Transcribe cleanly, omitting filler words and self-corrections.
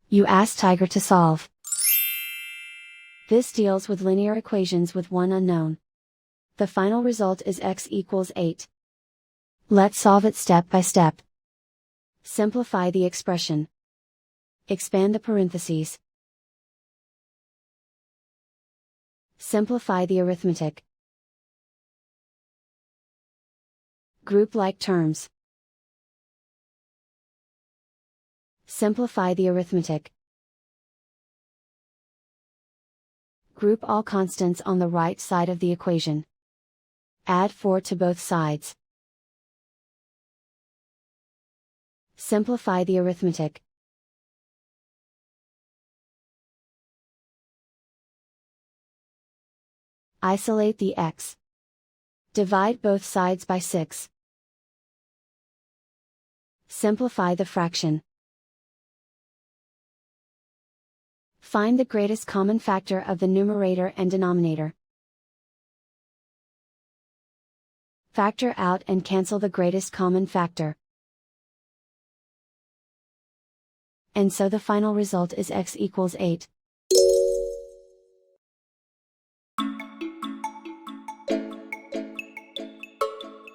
You ask Tiger to solve. This deals with linear equations with one unknown. The final result is x equals 8. Let's solve it step by step. Simplify the expression. Expand the parentheses. Simplify the arithmetic. Group like terms. Simplify the arithmetic. Group all constants on the right side of the equation. Add 4 to both sides. Simplify the arithmetic. Isolate the x. Divide both sides by 6. Simplify the fraction. Find the greatest common factor of the numerator and denominator. Factor out and cancel the greatest common factor. And so the final result is x equals 8.